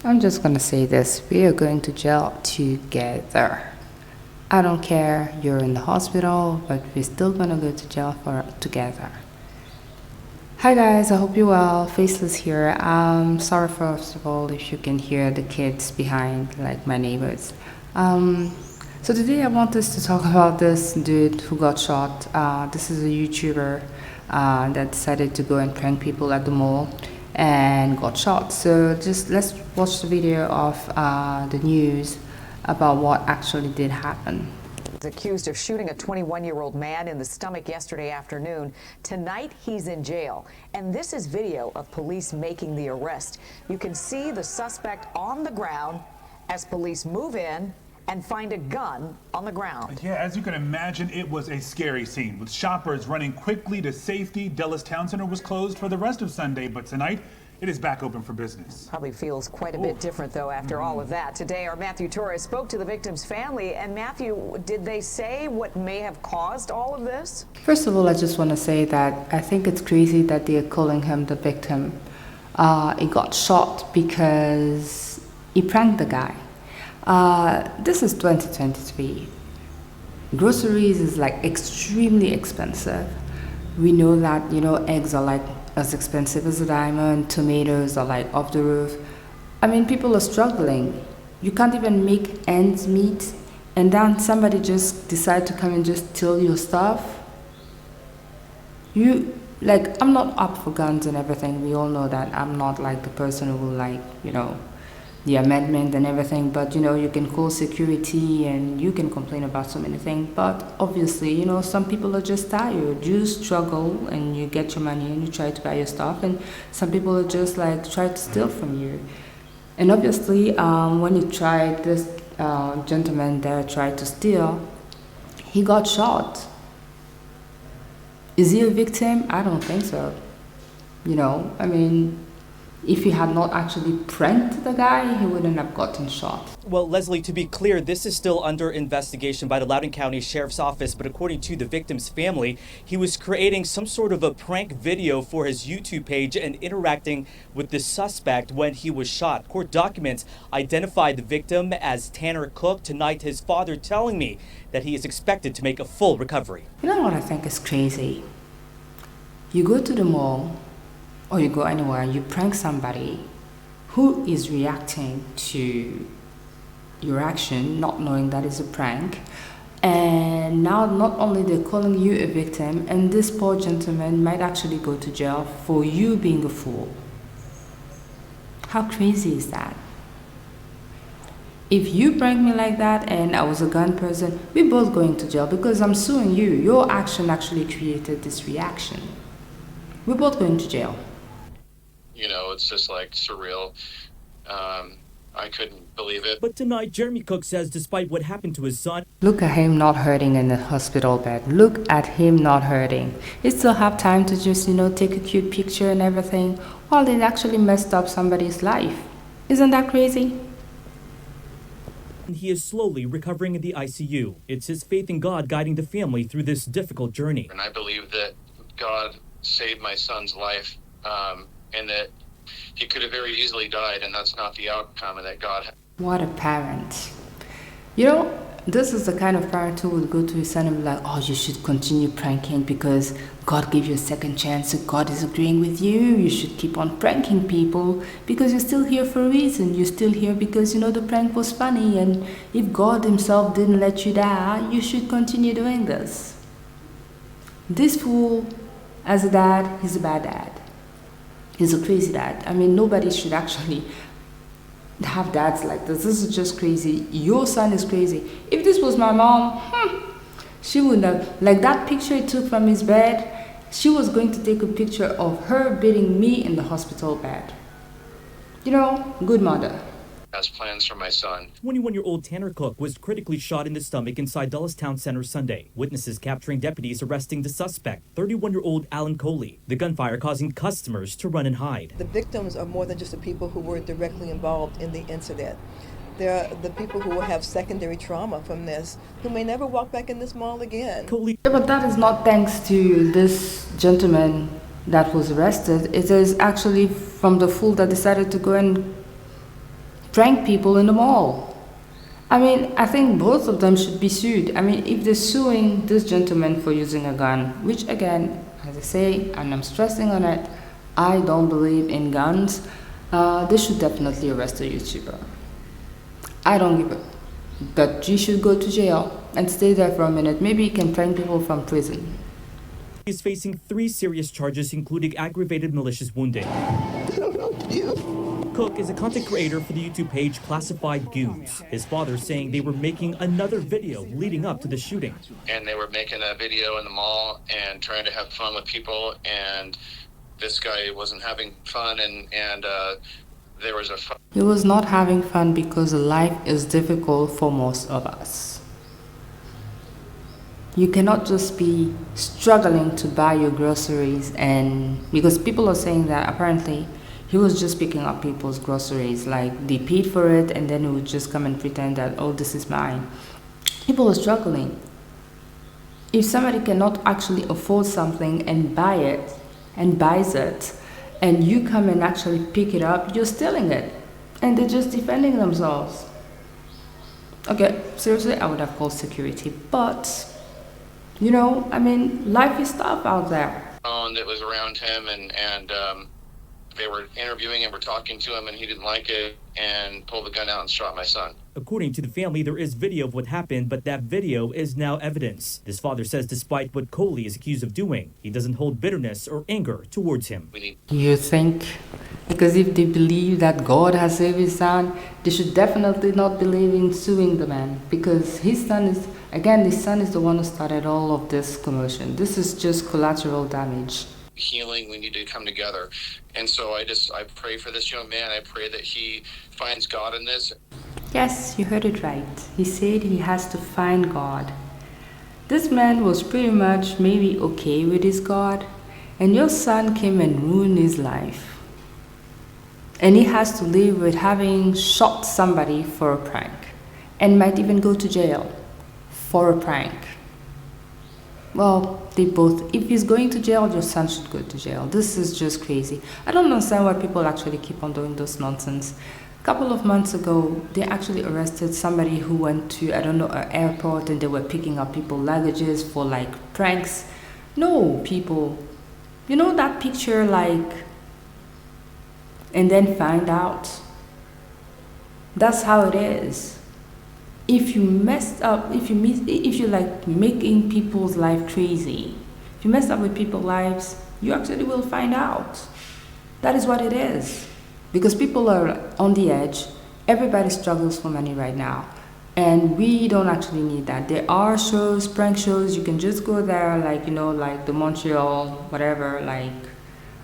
I'm just gonna say this, we are going to jail together. I don't care you're in the hospital, but we're still gonna go to jail together. Hi guys, I hope you're well. Faceless here. Sorry first of all if you can hear the kids behind, like my neighbors. So today I want us to talk about this dude who got shot. This is a YouTuber that decided to go and prank people at the mall and got shot. So just let's watch the video of the news about what actually did happen. Accused of shooting a 21-year-old man in the stomach yesterday afternoon. Tonight, he's in jail. And this is video of police making the arrest. You can see the suspect on the ground as police move in and find a gun on the ground. Yeah, as you can imagine, it was a scary scene. With shoppers running quickly to safety, Dulles Town Center was closed for the rest of Sunday, but tonight, it is back open for business. Probably feels quite a bit different, though, after all of that. Today, our Matthew Torres spoke to the victim's family. And Matthew, did they say what may have caused all of this? First of all, I just want to say that I think it's crazy that they are calling him the victim. He got shot because he pranked the guy. This is 2023. Groceries is like extremely expensive. We know that, eggs are like as expensive as a diamond, tomatoes are like off the roof. I mean, people are struggling. You can't even make ends meet, and then somebody just decide to come and just steal your stuff. I'm not up for guns and everything. We all know that. I'm not like the person who will the amendment and everything, but you can call security and you can complain about so many things, but obviously some people are just tired. You struggle and you get your money and you try to buy your stuff, and some people are just like try to steal from you. And obviously when you tried this gentleman there tried to steal, he got shot. Is he a victim? I don't think so. If he had not actually pranked the guy, he wouldn't have gotten shot. Well, Leslie, to be clear, this is still under investigation by the Loudoun County Sheriff's Office, but according to the victim's family, he was creating some sort of a prank video for his YouTube page and interacting with the suspect when he was shot. Court documents identified the victim as Tanner Cook. Tonight, his father telling me that he is expected to make a full recovery. You know what I think is crazy? You go to the mall, or you go anywhere, you prank somebody who is reacting to your action, not knowing that is a prank, and now not only they're calling you a victim, and this poor gentleman might actually go to jail for you being a fool. How crazy is that? If you prank me like that and I was a gun person, we're both going to jail because I'm suing you. Your action actually created this reaction. We're both going to jail. It's just like surreal. I couldn't believe it. But tonight, Jeremy Cook says despite what happened to his son, look at him not hurting in the hospital bed. Look at him not hurting. He still have time to just, take a cute picture and everything while they actually messed up somebody's life. Isn't that crazy? he is slowly recovering in the ICU. It's his faith in God guiding the family through this difficult journey. And I believe that God saved my son's life, and that he could have very easily died, and that's not the outcome, and that God had. What a parent. This is the kind of parent who would go to his son and be like, oh, you should continue pranking because God gave you a second chance, so God is agreeing with you. You should keep on pranking people because you're still here for a reason. You're still here because, the prank was funny, and if God himself didn't let you die, you should continue doing this. This fool, as a dad, he's a bad dad. He's a crazy dad. Nobody should actually have dads like this. This is just crazy. Your son is crazy. If this was my mom, she wouldn't have. Like that picture he took from his bed, she was going to take a picture of her beating me in the hospital bed. Good mother. Has plans for my son. 21-year-old Tanner Cook was critically shot in the stomach inside Dulles Town Center Sunday. Witnesses capturing deputies arresting the suspect, 31-year-old Alan Coley. The gunfire causing customers to run and hide. The victims are more than just the people who were directly involved in the incident. There are the people who will have secondary trauma from this, who may never walk back in this mall again. Coley. Yeah, but that is not thanks to this gentleman that was arrested. It is actually from the fool that decided to go and prank people in the mall. I mean, I think both of them should be sued. I mean, if they're suing this gentleman for using a gun, which again, as I say, and I'm stressing on it, I don't believe in guns, they should definitely arrest a YouTuber. I don't give a, but he should go to jail and stay there for a minute. Maybe he can prank people from prison. He's facing 3 serious charges, including aggravated malicious wounding. Cook is a content creator for the YouTube page Classified Goons. His father saying they were making another video leading up to the shooting. And they were making a video in the mall and trying to have fun with people, and this guy wasn't having fun, and there was a fight. He was not having fun because life is difficult for most of us. You cannot just be struggling to buy your groceries, and because people are saying that apparently he was just picking up people's groceries, like they paid for it and then he would just come and pretend that, oh, this is mine. People are struggling. If somebody cannot actually afford something and buy it and buys it, and you come and actually pick it up, you're stealing it. And they're just defending themselves. Okay, seriously, I would have called security, but you know, I mean, life is tough out there. That was around him, and they were interviewing him, were talking to him, and he didn't like it and pulled the gun out and shot my son. According to the family, there is video of what happened, but that video is now evidence. This father says despite what Coley is accused of doing, he doesn't hold bitterness or anger towards him. You think? Because if they believe that God has saved his son, they should definitely not believe in suing the man. Because his son is, again, his son is the one who started all of this commotion. This is just collateral damage. Healing, we need to come together. And so I pray for this young man. I pray that he finds God in this. Yes, you heard it right. He said he has to find God. This man was pretty much maybe okay with his God, and your son came and ruined his life. And he has to live with having shot somebody for a prank, and might even go to jail for a prank. Well, they both, if he's going to jail, your son should go to jail. This is just crazy. I don't understand why people actually keep on doing this nonsense. A couple of months ago, they actually arrested somebody who went to, I don't know, an airport, and they were picking up people's luggages for like pranks. No, people, you know that picture, like, and then find out. That's how it is. If you messed up, if you like making people's life crazy, if you mess up with people's lives, you actually will find out. That is what it is. Because people are on the edge. Everybody struggles for money right now. And we don't actually need that. There are shows, prank shows, you can just go there, like, you know, like the Montreal, whatever, like,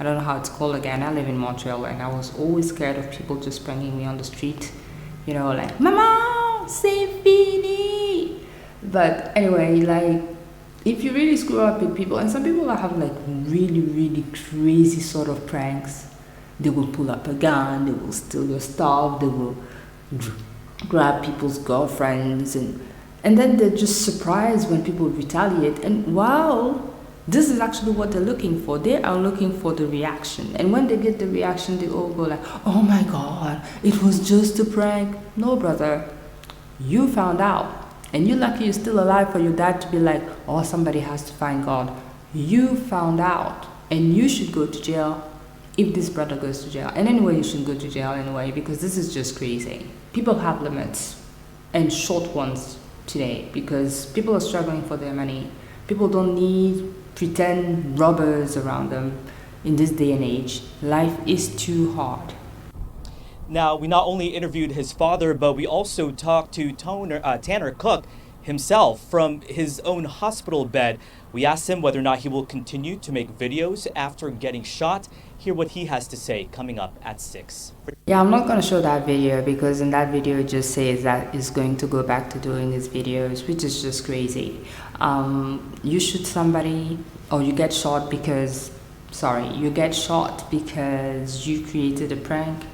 I don't know how it's called again. I live in Montreal, and I was always scared of people just pranking me on the street. You know, like, Mama, c'est fini. But anyway, like, if you really screw up with people, and some people have like really, really crazy sort of pranks. They will pull up a gun, they will steal your stuff, they will grab people's girlfriends, and then they're just surprised when people retaliate. And wow, this is actually what they're looking for. They are looking for the reaction. And when they get the reaction, they all go like, oh my God, it was just a prank. No, brother, you found out. And you're lucky you're still alive for your dad to be like, oh, somebody has to find God. You found out, and you should go to jail if this brother goes to jail. And anyway, you shouldn't go to jail anyway, because this is just crazy. People have limits, and short ones today, because people are struggling for their money. People don't need pretend robbers around them in this day and age. Life is too hard. Now, we not only interviewed his father, but we also talked to Tanner Cook himself from his own hospital bed. We asked him whether or not he will continue to make videos after getting shot. Hear what he has to say coming up at 6. Yeah, I'm not going to show that video, because in that video it just says that he's going to go back to doing his videos, which is just crazy. You shoot somebody, or you get shot because, you get shot because you created a prank.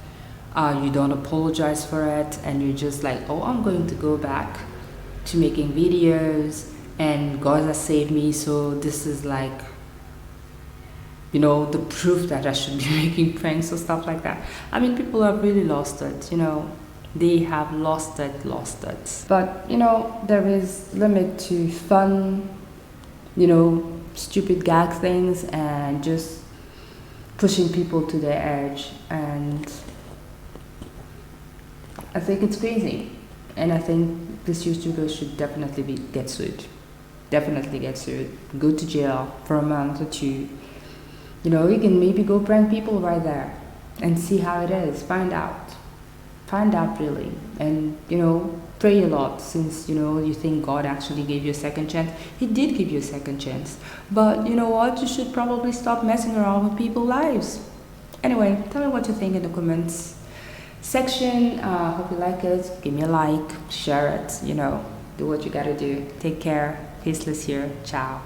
You don't apologize for it, and you're just like, oh, I'm going to go back to making videos, and God has saved me, so this is like, you know, the proof that I should be making pranks or stuff like that. I mean, people have really lost it, you know. They have lost it. But you know, there is limit to fun, you know, stupid gag things and just pushing people to their edge. And I think it's crazy. And I think this YouTuber should definitely get sued. Definitely get sued. Go to jail for a month or two. You know, you can maybe go prank people right there and see how it is. Find out really. And you know, pray a lot, since you know you think God actually gave you a second chance. He did give you a second chance, but you know what, you should probably stop messing around with people's lives. Anyway, tell me what you think in the comments section. Hope you like it. Give me a like, share it, you know, do what you gotta do. Take care. Faceless here. Ciao.